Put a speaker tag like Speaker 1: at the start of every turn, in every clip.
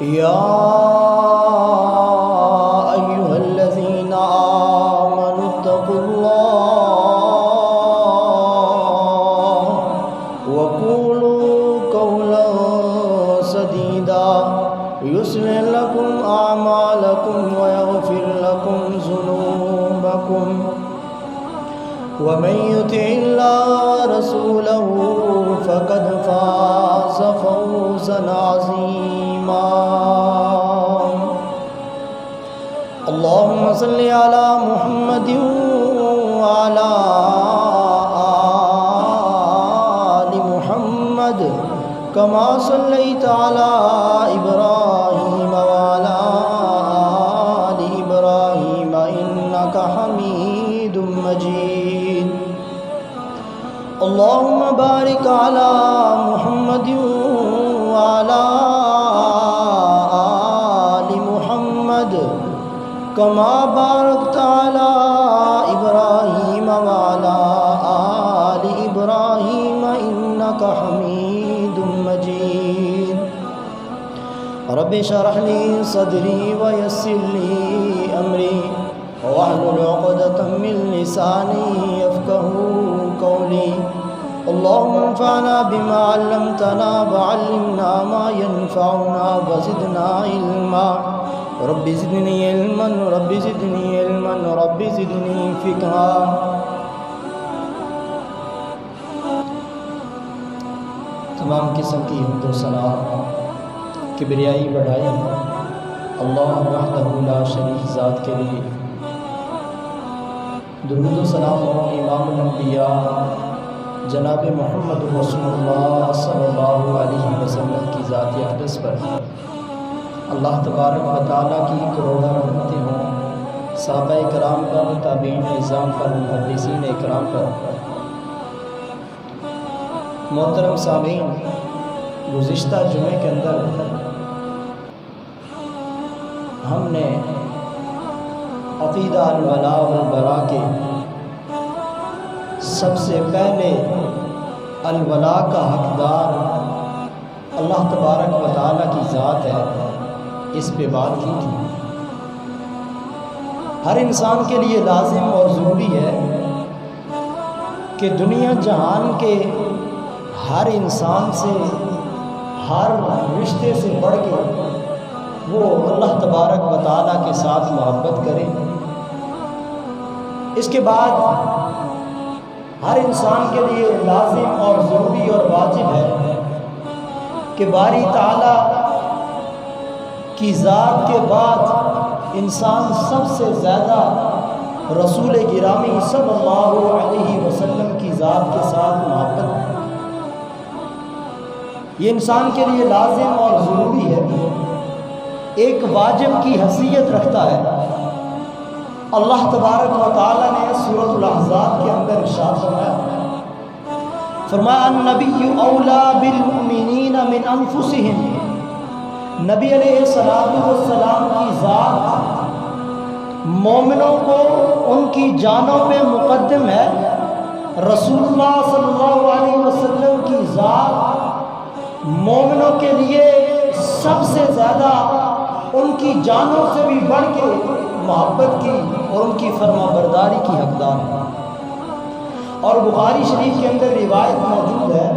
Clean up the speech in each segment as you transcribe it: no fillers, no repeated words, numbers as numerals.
Speaker 1: یا ایھا الذین آمنوا اتقوا اللہ وقولوا قولا سدیدا یصلح لکم اعمالکم ویغفر لکم ذنوبکم ومن يطع الله ورسوله فقد فاز فوزا عظيما اللهم صل على محمد وعلى آل محمد كما صليت على إبراهيم وعلى آل إبراهيم إنك حميد مجيد اللهم بارك على محمد وعلى آل محمد كما باركت على إبراهيم وعلى آل إبراهيم إنك حميد مجيد رب اشرح لي صدري ويسر لي أمري واحلل عقدة من لساني يفقهوا قولي اللهم انفعنا بما علمتنا وعلمنا ما ينفعنا وزدنا علما رب زدني علما رب زدني علما رب زدني فقها تمام قسم کی حمد و ثنا کبریائی بڑھائی اللہ وحدہ لا شریک ذات کے لیے، درود و سلام امام الانبیاء جناب محمد رسول اللہ صلی اللہ علیہ وسلم کی ذات اقدس پر اللہ تبارک و تعالیٰ کی کروڑہ رحمتیں ہوں، صحابہ کرام پر، تابعین نظام پر، محدثین اکرام پر۔ محترم سامعین، گزشتہ جمعے کے اندر ہم نے عقیدہ الولاء والبراء کے سب سے پہلے الولاء کا حقدار اللہ تبارک و تعالیٰ کی ذات ہے، اس پہ بات کی تھی۔ ہر انسان کے لیے لازم اور ضروری ہے کہ دنیا جہان کے ہر انسان سے، ہر رشتے سے بڑھ کے وہ اللہ تبارک و تعالیٰ کے ساتھ محبت کرے۔ اس کے بعد ہر انسان کے لیے لازم اور ضروری اور واجب ہے کہ باری تعالیٰ کی ذات کے بعد انسان سب سے زیادہ رسول گرامی صلی اللہ علیہ وسلم کی ذات کے ساتھ محبت کرے۔ یہ انسان کے لیے لازم اور ضروری ہے، ایک واجب کی حیثیت رکھتا ہے۔ اللہ تبارک و تعالیٰ نے سورۃ الاحزاب کے اندر ارشاد فرمایا النبی اولیٰ بالمؤمنین من انفسہم، نبی علیہ السلام کی ذات مومنوں کو ان کی جانوں پہ مقدم ہے۔ رسول اللہ صلی اللہ علیہ وسلم کی ذات مومنوں کے لیے سب سے زیادہ ان کی جانوں سے بھی بڑھ کے محبت کی اور ان کی فرما برداری کی حقدار ہے۔ اور بخاری شریف کے اندر روایت موجود ہے،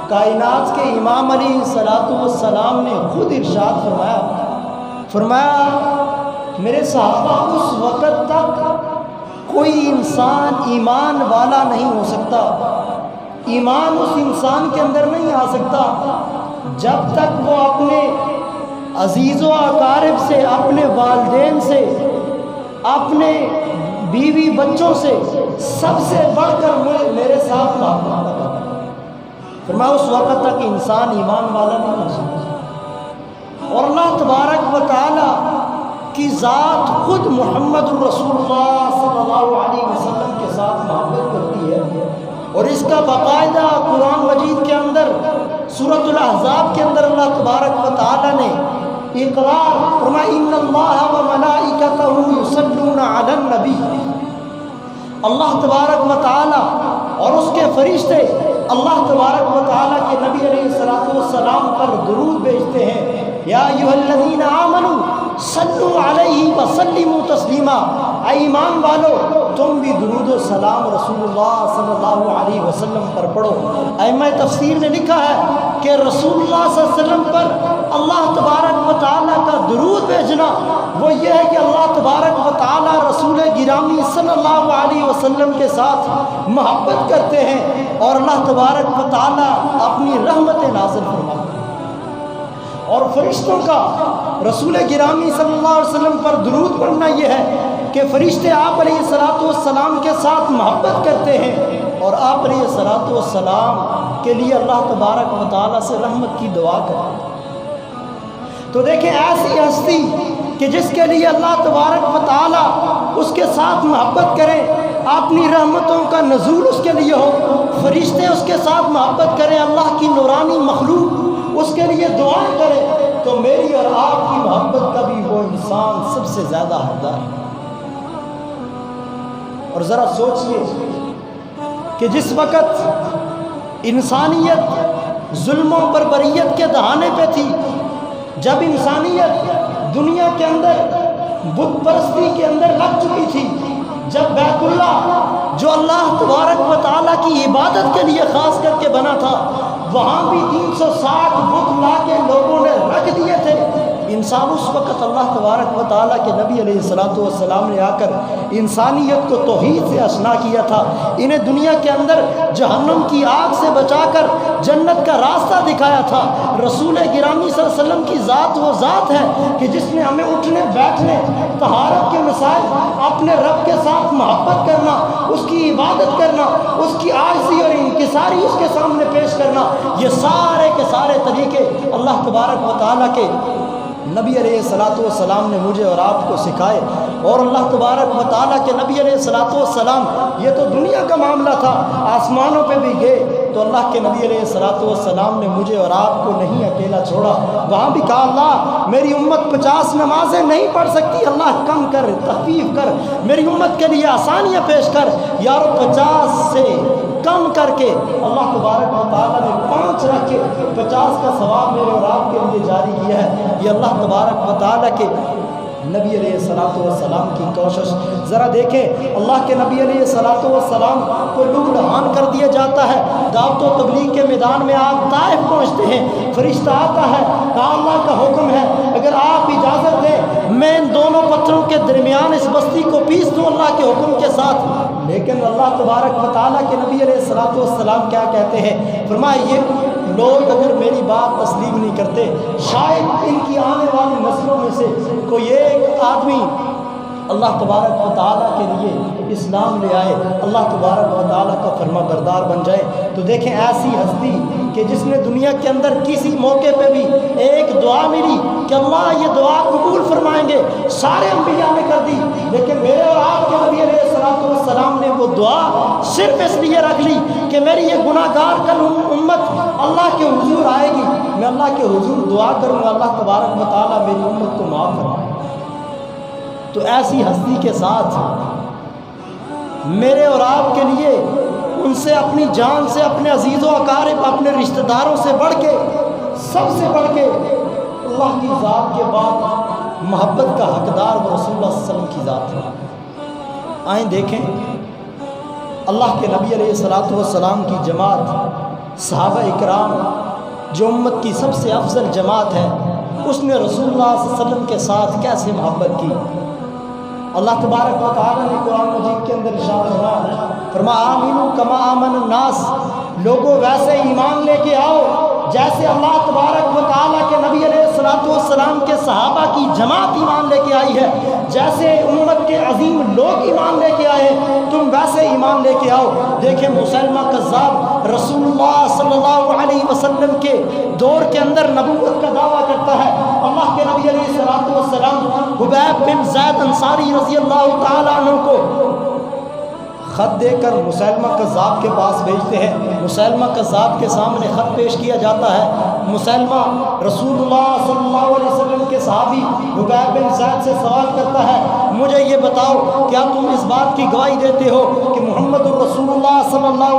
Speaker 1: کائنات کے امام علیہ السلام نے خود ارشاد فرمایا میرے صحابہ اس وقت تک کوئی انسان ایمان والا نہیں ہو سکتا، ایمان اس انسان کے اندر نہیں آ سکتا جب تک وہ اپنے عزیز و اقارب سے، اپنے والدین سے، اپنے بیوی بچوں سے سب سے بڑھ کر میرے ساتھ محبت کرتا۔ فرمایا اس وقت تک انسان ایمان والا نہیں ہو سکتا۔ اور اللہ تبارک و تعالی کی ذات خود محمد رسول اللہ صلی اللہ علیہ وسلم کے ساتھ محبت کرتی ہے، اور اس کا باقاعدہ قرآن مجید کے اندر سورۃ الاحزاب کے اندر اللہ تبارک و تعالی نے اقرار فرمایا ان اللہ و ملائکتہ یصلون علی النبی، اللہ تبارک و تعالی اور اس کے فرشتے اللہ تبارک و تعالی کے نبی علیہ السلام پر درود بھیجتے ہیں۔ یا ایھا الذین آمنوا صلو علیہ وسلموا تسلیما، اے ایمان والو تم بھی درود و سلام رسول اللہ صلی اللہ علیہ وسلم پر پڑھو۔ ائمہ تفسیر نے لکھا ہے کہ رسول اللہ صلی اللہ علیہ وسلم پر اللہ تبارک و تعالیٰ کا درود بھیجنا وہ یہ ہے کہ اللہ تبارک و تعالیٰ رسول گرامی صلی اللہ علیہ وسلم کے ساتھ محبت کرتے ہیں اور اللہ تبارک و تعالیٰ اپنی رحمت نازل فرماتے ہیں۔ اور فرشتوں کا رسول گرامی صلی اللہ علیہ وسلم پر درود پڑھنا یہ ہے کہ فرشتے آپ علیہ الصلوۃ والسلام کے ساتھ محبت کرتے ہیں اور آپ علیہ الصلوۃ والسلام کے لیے اللہ تبارک و تعالیٰ سے رحمت کی دعا کرتے ہیں۔ تو دیکھیں ایسی ہستی کہ جس کے لیے اللہ تبارک و تعالیٰ اس کے ساتھ محبت کریں، اپنی رحمتوں کا نزول اس کے لیے ہو، فرشتے اس کے ساتھ محبت کریں، اللہ کی نورانی مخلوق اس کے لیے دعائیں کرے، تو میری اور آپ کی محبت کا بھی وہ انسان سب سے زیادہ حقدار ہے۔ اور ذرا سوچئے کہ جس وقت انسانیت ظلم و بربریت کے دہانے پہ تھی، جب انسانیت دنیا کے اندر بت پرستی کے اندر لگ چکی تھی، جب بیت اللہ جو اللہ تبارک و تعالیٰ کی عبادت کے لیے خاص کر کے بنا تھا، وہاں بھی 360 بت لا کے لوگوں نے رکھ دیے تھے، انسان اس وقت اللہ تبارک و تعالیٰ کے نبی علیہ الصلوۃ والسلام نے آ کر انسانیت کو توحید سے آشنا کیا تھا، انہیں دنیا کے اندر جہنم کی آگ سے بچا کر جنت کا راستہ دکھایا تھا۔ رسول گرامی صلی اللہ علیہ وسلم کی ذات وہ ذات ہے کہ جس نے ہمیں اٹھنے بیٹھنے طہارت کے مسائل، اپنے رب کے ساتھ محبت کرنا، اس کی عبادت کرنا، اس کی عاجزی اور انکساری اس کے سامنے پیش کرنا، یہ سارے کے سارے طریقے اللہ تبارک و تعالیٰ کے نبی علیہ الصلوۃ والسلام نے مجھے اور آپ کو سکھائے۔ اور اللہ تبارک و تعالیٰ کے نبی علیہ الصلوۃ والسلام، یہ تو دنیا کا معاملہ تھا، آسمانوں پہ بھی گئے تو اللہ کے نبی علیہ الصلوۃ والسلام نے مجھے اور آپ کو نہیں اکیلا چھوڑا، وہاں بھی کہا اللہ میری امت 50 نمازیں نہیں پڑھ سکتی، اللہ کم کر، تخفیف کر، میری امت کے لیے آسانیاں پیش کر، یارو 50 سے کم کر کے اللہ تبارک و تعالیٰ نے 5 رکھ کے 50 کا ثواب میرے اور آپ کے لیے جاری کیا ہے۔ یہ اللہ تبارک و تعالیٰ کے نبی علیہ الصلوۃ والسلام کی کوشش۔ ذرا دیکھیں اللہ کے نبی علیہ الصلوۃ والسلام کو لو لہان کر دیا جاتا ہے، دعوت و تبلیغ کے میدان میں آپ طائف پہنچتے ہیں، فرشتہ آتا ہے، کہا اللہ کا حکم ہے اگر آپ اجازت دیں میں ان دونوں پتھروں کے درمیان اس بستی کو پیس دوں اللہ کے حکم کے ساتھ۔ لیکن اللہ تبارک و تعالیٰ کے نبی علیہ الصلوۃ والسلام کیا کہتے ہیں؟ فرمایا یہ لوگ اگر میری بات تسلیم نہیں کرتے، شاید ان کی آنے والی نسلوں میں سے کوئی ایک آدمی اللہ تبارک و تعالیٰ کے لیے اسلام لے آئے، اللہ تبارک و تعالیٰ کا فرما بردار بن جائے۔ تو دیکھیں ایسی ہستی کہ جس نے دنیا کے اندر کسی موقع پہ بھی ایک دعا ملی کہ اللہ یہ دعا قبول فرمائیں گے، سارے انبیاء نے کر دی، لیکن میرے اور آپ کے نبی علیہ الصلوۃ والسلام نے وہ دعا صرف اس لیے رکھ لی کہ میری یہ گناہ گار کل امت اللہ کے حضور آئے گی، میں اللہ کے حضور دعا کروں گا اللہ تبارک و تعالیٰ میری امت کو معاف فرمائے۔ تو ایسی ہستی کے ساتھ میرے اور آپ کے لیے ان سے اپنی جان سے، اپنے عزیز و اقارب، اپنے رشتہ داروں سے بڑھ کے، سب سے بڑھ کے اللہ کی ذات کے بعد محبت کا حقدار وہ رسول اللہ صلی اللہ علیہ وسلم کی ذات ہے۔ آئیں دیکھیں اللہ کے نبی علیہ الصلوۃ والسلام کی جماعت، صحابہ اکرام جو امت کی سب سے افضل جماعت ہے، اس نے رسول اللہ صلی اللہ علیہ وسلم کے ساتھ کیسے محبت کی۔ اللہ تبارک و تعالیٰ نے قرآن مجید کے اندر ارشاد فرمایا آمینو کما آمن الناس، لوگوں ویسے ایمان لے کے آؤ جیسے اللہ تبارک و تعالیٰ کے نبی علیہ الصلوۃ والسلام کے صحابہ کی جماعت ایمان لے کے آئی ہے، جیسے امت کے عظیم لوگ ایمان لے کے آئے تم ویسے ایمان لے کے آؤ۔ دیکھیں مسلمہ کذاب رسول اللہ صلی اللہ علیہ وسلم کے دور کے اندر نبوت کا دعویٰ کرتا ہے، اللہ کے نبی علیہ الصلوۃ والسلام حبیب بن زید انصاری رضی اللہ تعالیٰ عنہ کو خط دے کر مسلمہ کذاب کے پاس بھیجتے ہیں، مسلمہ کذاب کے سامنے خط پیش کیا جاتا ہے، مسلمہ رسول اللہ صلی اللہ علیہ وسلم کے صحابی حبیب بن زید سے سوال کرتا ہے مجھے یہ بتاؤ کیا تم اس بات کی گواہی دیتے ہو کہ محمد الرسول اللہ صلی اللہ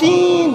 Speaker 1: 3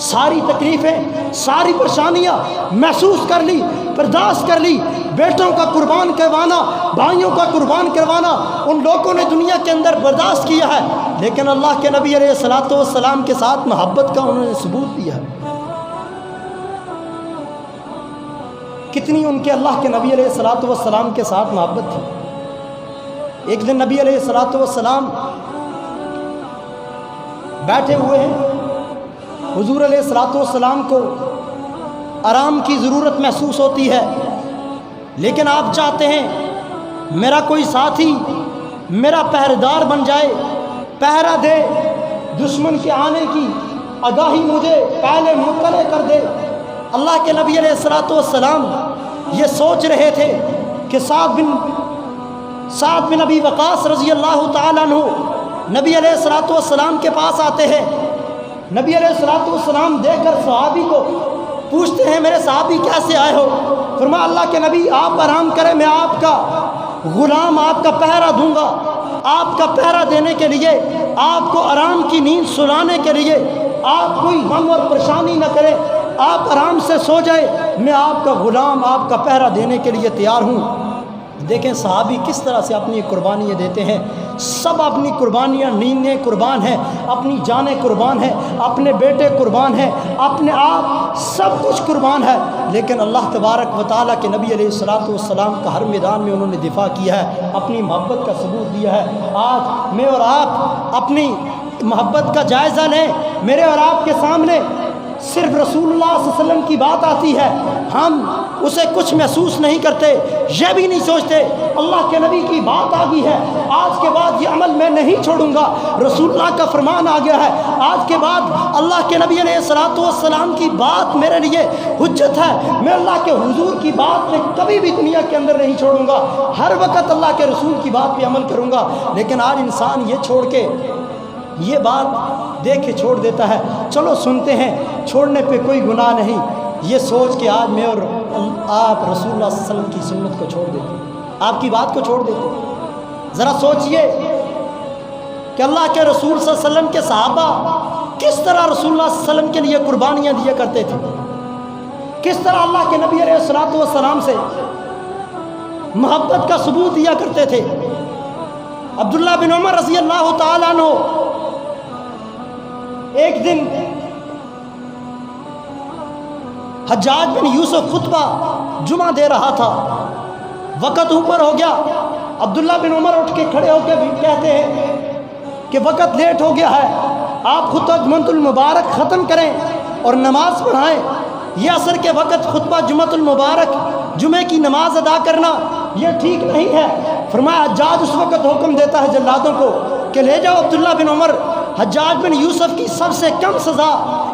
Speaker 1: ساری تکلیفیں، ساری پریشانیاں محسوس کر لی، برداشت کر لی، بیٹوں کا قربان کروانا، بھائیوں کا قربان کروانا ان لوگوں نے دنیا کے اندر برداشت کیا ہے، لیکن اللہ کے نبی علیہ الصلوۃ والسلام کے ساتھ محبت کا انہوں نے ثبوت دیا ہے۔ کتنی ان کے اللہ کے نبی علیہ الصلوۃ والسلام کے ساتھ محبت تھی۔ ایک دن نبی علیہ الصلوۃ والسلام بیٹھے ہوئے ہیں، حضور علیہ الصلوۃ والسلام کو آرام کی ضرورت محسوس ہوتی ہے، لیکن آپ چاہتے ہیں میرا کوئی ساتھی میرا پہرےدار بن جائے، پہرا دے، دشمن کے آنے کی آگاہی مجھے پہلے مطلع کر دے۔ اللہ کے نبی علیہ الصلوۃ والسلام یہ سوچ رہے تھے کہ سعد بن ابی وقاص رضی اللہ تعالیٰ عنہ نبی علیہ الصلوۃ والسلام کے پاس آتے ہیں۔ نبی علیہ الصلوۃ والسلام دیکھ کر صحابی کو پوچھتے ہیں میرے صحابی کیسے آئے ہو؟ فرمایا اللہ کے نبی آپ آرام کریں، میں آپ کا غلام آپ کا پہرا دوں گا، آپ کا پہرا دینے کے لیے، آپ کو آرام کی نیند سلانے کے لیے، آپ کوئی غم اور پریشانی نہ کریں، آپ آرام سے سو جائے، میں آپ کا غلام آپ کا پہرا دینے کے لیے تیار ہوں۔ دیکھیں صحابی کس طرح سے اپنی قربانیاں دیتے ہیں، سب اپنی قربانیاں، نیندیں قربان ہیں، اپنی جانیں قربان ہیں، اپنے بیٹے قربان ہیں، اپنے آپ سب کچھ قربان ہے، لیکن اللہ تبارک و تعالیٰ کے نبی علیہ الصلوۃ والسلام کا ہر میدان میں انہوں نے دفاع کیا ہے، اپنی محبت کا ثبوت دیا ہے۔ آج میں اور آپ اپنی محبت کا جائزہ لیں۔ میرے اور آپ کے سامنے صرف رسول اللہ صلی اللہ علیہ وسلم کی بات آتی ہے، ہم اسے کچھ محسوس نہیں کرتے، یہ بھی نہیں سوچتے اللہ کے نبی کی بات آ گئی ہے، آج کے بعد یہ عمل میں نہیں چھوڑوں گا، رسول اللہ کا فرمان آ گیا ہے، آج کے بعد اللہ کے نبی علیہ الصلوۃ والسلام کی بات میرے لیے حجت ہے، میں اللہ کے حضور کی بات میں کبھی بھی دنیا کے اندر نہیں چھوڑوں گا، ہر وقت اللہ کے رسول کی بات پہ عمل کروں گا۔ لیکن آج انسان یہ چھوڑ کے، یہ بات دیکھ کے چھوڑ دیتا ہے، چلو سنتے ہیں، چھوڑنے پہ کوئی گناہ نہیں، یہ سوچ کے آج میں اور آپ رسول اللہ صلی اللہ علیہ وسلم کی سنت کو چھوڑ دیتے ہیں، آپ کی بات کو چھوڑ دیتے ہیں۔ ذرا سوچئے کہ اللہ کے رسول صلی اللہ علیہ وسلم کے صحابہ کس طرح رسول اللہ صلی اللہ علیہ وسلم کے لیے قربانیاں دیا کرتے تھے، کس طرح اللہ کے نبی علیہ الصلوۃ والسلام سے محبت کا ثبوت دیا کرتے تھے۔ عبداللہ بن عمر رضی اللہ تعالیٰ عنہ ایک دن حجاج بن یوسف خطبہ جمعہ دے رہا تھا، وقت اوپر ہو گیا، عبداللہ بن عمر اٹھ کے کھڑے ہو کے کہتے ہیں کہ وقت لیٹ ہو گیا ہے، آپ خطبہ جمعۃ المبارک ختم کریں اور نماز پڑھائیں، یہ عصر کے وقت خطبہ جمعۃ المبارک جمعے کی نماز ادا کرنا یہ ٹھیک نہیں ہے۔ فرمایا حجاج اس وقت حکم دیتا ہے جلادوں کو کہ لے جاؤ عبداللہ بن عمر، حجاج بن یوسف کی سب سے کم سزا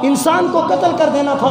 Speaker 1: انسان کو قتل کر دینا تھا،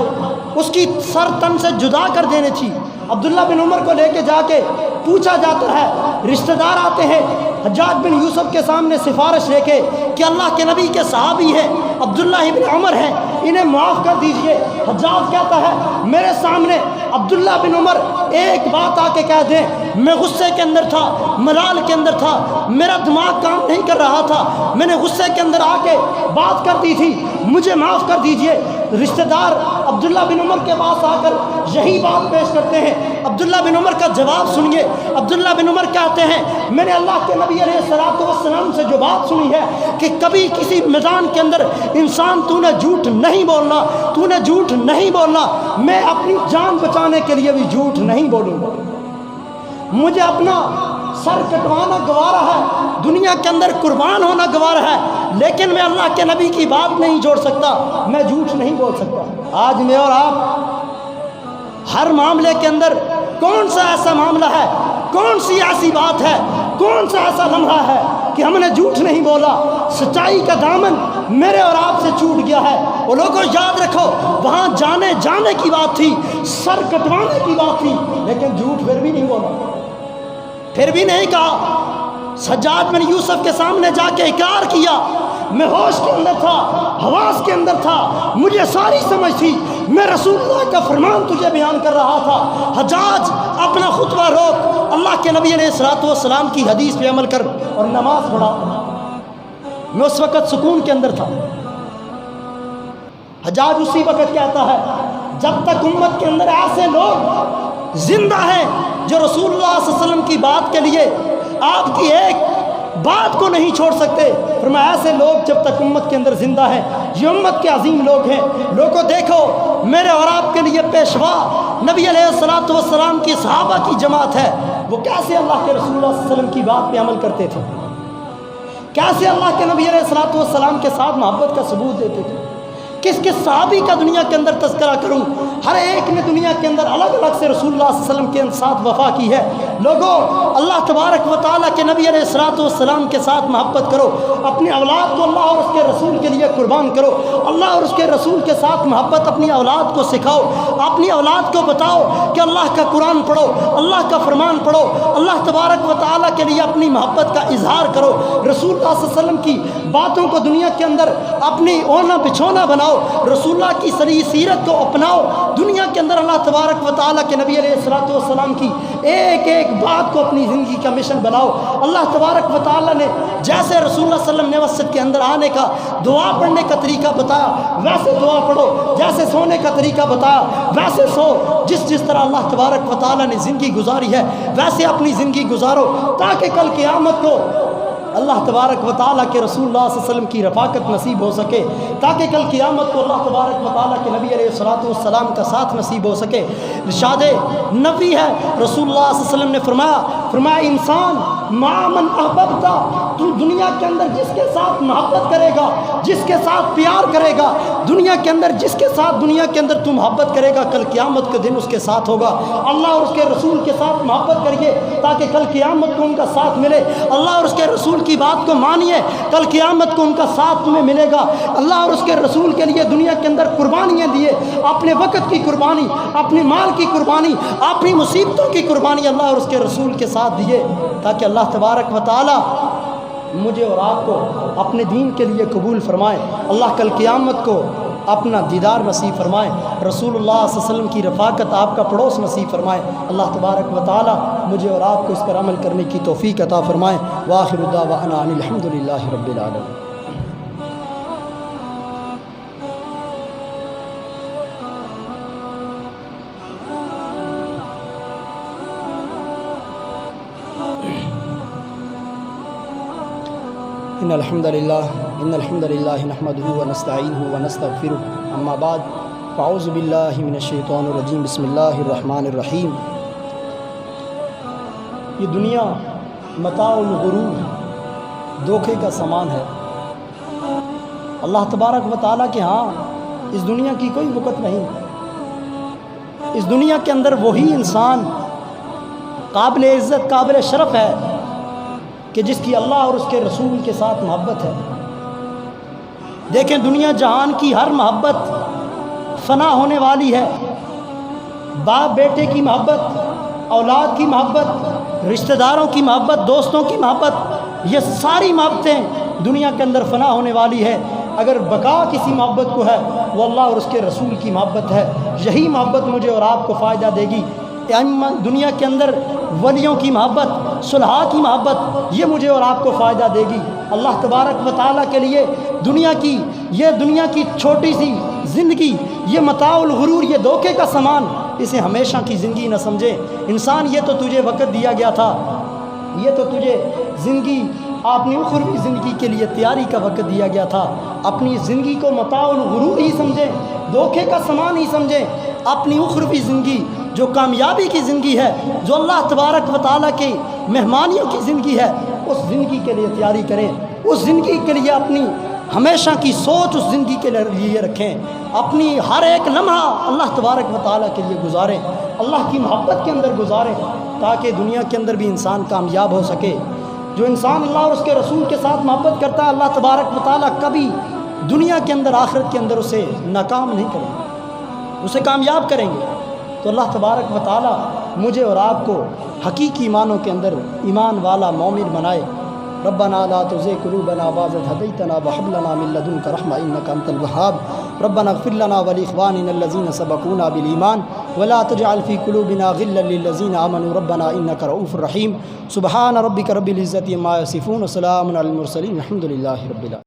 Speaker 1: اس کی سر تن سے جدا کر دینی تھی۔ عبداللہ بن عمر کو لے کے جا کے پوچھا جاتا ہے، رشتہ دار آتے ہیں حجاج بن یوسف کے سامنے سفارش لے کے کہ اللہ کے نبی کے صحابی ہیں، عبداللہ بن عمر ہیں، انہیں معاف کر دیجئے۔ حجاج کہتا ہے میرے سامنے عبداللہ بن عمر ایک بات آ کے کہہ دیں، میں غصے کے اندر تھا، ملال کے اندر تھا، میرا دماغ کام نہیں کر رہا تھا، میں نے غصے کے اندر آ کے بات کر دی تھی، مجھے معاف کر دیجئے۔ رشتہ دار عبداللہ بن عمر کے پاس آ کر یہی بات پیش کرتے ہیں، عبداللہ بن عمر کا جواب سنیے۔ عبداللہ بن عمر کہتے ہیں میں نے اللہ کے نبی علیہ الصلوۃ والسلام سے جو بات سنی ہے کہ کبھی کسی میدان کے اندر انسان تو نے جھوٹ نہیں بولنا، تو نے جھوٹ نہیں بولنا، میں اپنی جان بچانے کے لیے بھی جھوٹ نہیں بولوں گا، مجھے اپنا سر کٹوانا گوارا ہے، دنیا کے اندر قربان ہونا گوارا ہے، لیکن میں اللہ کے نبی کی بات نہیں جوڑ سکتا، میں جھوٹ نہیں بول سکتا۔ آج میں اور آپ ہر معاملے کے اندر کون سا ایسا معاملہ ہے، کون سی ایسی بات ہے، کون سا ایسا لمحہ ہے کہ ہم نے جھوٹ نہیں بولا، سچائی کا دامن میرے اور آپ سے چھوٹ گیا ہے۔ وہ لوگوں یاد رکھو وہاں جانے کی بات تھی، سر کٹوانے کی بات تھی، لیکن جھوٹ پھر بھی نہیں بولا، پھر بھی نہیں کہا۔ حجاج بن یوسف کے سامنے جا کے اقرار کیا، میں ہوش کے اندر تھا، حواس کے اندر تھا، مجھے ساری سمجھ تھی، میں رسول اللہ کا فرمان تجھے بیان کر رہا تھا۔ حجاج اپنا خطبہ روک، اللہ کے نبی علیہ الصلوۃ والسلام کی حدیث پہ عمل کر اور نماز پڑھا۔ میں اس وقت سکون کے اندر تھا، حجاج اسی وقت کہتا ہے جب تک امت کے اندر ایسے لوگ زندہ ہیں جو رسول اللہ صلی اللہ علیہ وسلم کی بات کے لیے آپ کی ایک بات کو نہیں چھوڑ سکتے، فرمایا ایسے لوگ جب تک امت کے اندر زندہ ہیں یہ امت کے عظیم لوگ ہیں۔ لوگوں دیکھو میرے اور آپ کے لیے پیشوا نبی علیہ الصلوۃ والسلام کی صحابہ کی جماعت ہے، وہ کیسے اللہ کے رسول اللہ صلی اللہ علیہ وسلم کی بات پہ عمل کرتے تھے، کیسے اللہ کے نبی علیہ الصلوۃ والسلام کے ساتھ محبت کا ثبوت دیتے تھے۔ کس کس صحابی کا دنیا کے اندر تذکرہ کروں، ہر ایک نے دنیا کے اندر الگ الگ سے رسول اللہ صلی اللہ علیہ وسلم کے ساتھ وفا کی ہے۔ لوگوں اللہ تبارک و تعالیٰ کے نبی علیہ الصلوۃ والسلام کے ساتھ محبت کرو، اپنی اولاد کو اللہ اور اس کے رسول کے لیے قربان کرو، اللہ اور اس کے رسول کے ساتھ محبت اپنی اولاد کو سکھاؤ، اپنی اولاد کو بتاؤ کہ اللہ کا قرآن پڑھو، اللہ کا فرمان پڑھو، اللہ تبارک و تعالیٰ کے لیے اپنی محبت کا اظہار کرو، رسول اللہ صلی اللہ علیہ وسلم کی باتوں کو دنیا کے اندر اپنی اونا بچھونا بناؤ، رسول اللہ کی صریح سیرت کو اپناؤ، دنیا کے اندر اللہ تبارک و تعالیٰ کے نبی علیہ الصلوۃ والسلام کی ایک ایک بات کو اپنی زندگی کا مشن بناؤ۔ اللہ تبارک و تعالیٰ نے جیسے رسول اللہ صلی اللہ علیہ وسلم نے مسجد کے اندر آنے کا دعا پڑھنے کا طریقہ بتایا ویسے دعا پڑھو، جیسے سونے کا طریقہ بتایا ویسے سو، جس طرح اللہ تبارک و تعالیٰ نے زندگی گزاری ہے ویسے اپنی زندگی گزارو، تاکہ کل قیامت کو اللہ تبارک و تعالیٰ کے رسول اللہ صلی اللہ علیہ وسلم کی رفاقت نصیب ہو سکے، تاکہ کل قیامت کو اللہ تبارک و تعالیٰ کے نبی علیہ الصلوۃ والسلام کا ساتھ نصیب ہو سکے۔ ارشاد نبی ہے رسول اللہ صلی اللہ علیہ وسلم نے فرمایا انسان مع من احببت، تو دنیا کے اندر جس کے ساتھ محبت کرے گا، جس کے ساتھ پیار کرے گا، دنیا کے اندر جس کے ساتھ دنیا کے اندر تو محبت کرے گا کل قیامت کے دن اس کے ساتھ ہوگا۔ اللہ اور اس کے رسول کے ساتھ محبت کریے تاکہ کل قیامت کو ان کا ساتھ ملے، اللہ اور اس کے رسول کی بات کو مانیے کل قیامت کو ان کا ساتھ تمہیں ملے گا۔ اللہ اور اس کے رسول کے لیے دنیا کے اندر قربانیاں دیے، اپنے وقت کی قربانی، اپنے مال کی قربانی، اپنی مصیبتوں کی قربانی اللہ اور اس کے رسول کے ساتھ دیے، تاکہ اللہ تبارک و تعالی مجھے اور آپ کو اپنے دین کے لیے قبول فرمائے، اللہ کل قیامت کو اپنا دیدار نصیب فرمائے، رسول اللہ صلی اللہ علیہ وسلم کی رفاقت آپ کا پڑوس نصیب فرمائے، اللہ تبارک و تعالی مجھے اور آپ کو اس پر عمل کرنے کی توفیق عطا فرمائے۔ وآخر دعوانا ان الحمدللہ رب العالمین۔ ان الحمد للہ نحمده ونستعینه ونستغفره اما بعد فاعوذ باللہ من الشیطان الرجیم بسم اللہ الرحمن الرحیم۔ یہ دنیا متاع الغرور، دھوکے کا سامان ہے۔ اللہ تبارک و تعالیٰ کے ہاں اس دنیا کی کوئی وقت نہیں، اس دنیا کے اندر وہی انسان قابل عزت قابل شرف ہے کہ جس کی اللہ اور اس کے رسول کے ساتھ محبت ہے۔ دیکھیں دنیا جہان کی ہر محبت فنا ہونے والی ہے، باپ بیٹے کی محبت، اولاد کی محبت، رشتہ داروں کی محبت، دوستوں کی محبت، یہ ساری محبتیں دنیا کے اندر فنا ہونے والی ہے۔ اگر بقا کسی محبت کو ہے وہ اللہ اور اس کے رسول کی محبت ہے، یہی محبت مجھے اور آپ کو فائدہ دے گی۔ دنیا کے اندر ولیوں کی محبت، صلحاء کی محبت، یہ مجھے اور آپ کو فائدہ دے گی۔ اللہ تبارک و تعالیٰ کے لیے دنیا کی چھوٹی سی زندگی، یہ متاع الغرور، یہ دھوکے کا سامان، اسے ہمیشہ کی زندگی نہ سمجھے۔ انسان یہ تو تجھے وقت دیا گیا تھا، یہ تو تجھے زندگی اپنی اخروی زندگی کے لیے تیاری کا وقت دیا گیا تھا، اپنی زندگی کو متاع الغرور ہی سمجھیں، دھوکے کا سامان ہی سمجھیں۔ اپنی اخروی زندگی جو کامیابی کی زندگی ہے، جو اللہ تبارک و تعالیٰ کی مہمانیوں کی زندگی ہے، اس زندگی کے لیے تیاری کریں، اس زندگی کے لیے اپنی ہمیشہ کی سوچ اس زندگی کے لیے رکھیں، اپنی ہر ایک لمحہ اللہ تبارک و تعالیٰ کے لیے گزاریں، اللہ کی محبت کے اندر گزاریں، تاکہ دنیا کے اندر بھی انسان کامیاب ہو سکے۔ جو انسان اللہ اور اس کے رسول کے ساتھ محبت کرتا ہے، اللہ تبارک و تعالیٰ کبھی دنیا کے اندر آخرت کے اندر اسے ناکام نہیں کریں گے، اسے کامیاب کریں گے۔ تو اللہ تبارک و تعالیٰ مجھے اور آپ کو حقیقی ایمانوں کے اندر ایمان والا مومن بنائے۔ ربنا لا تزغ قلوبنا بعد إذ هديتنا وهب لنا من لدنك رحمة إنك أنت الوهاب ربنا اغفر لنا ولإخواننا الذين سبقونا بالإيمان ولا تجعل في قلوبنا غلا للذين آمنوا ربنا إنك رؤوف رحيم سبحان ربك رب العزة عما يصفون وسلام على المرسلين الحمد لله رب العالمين۔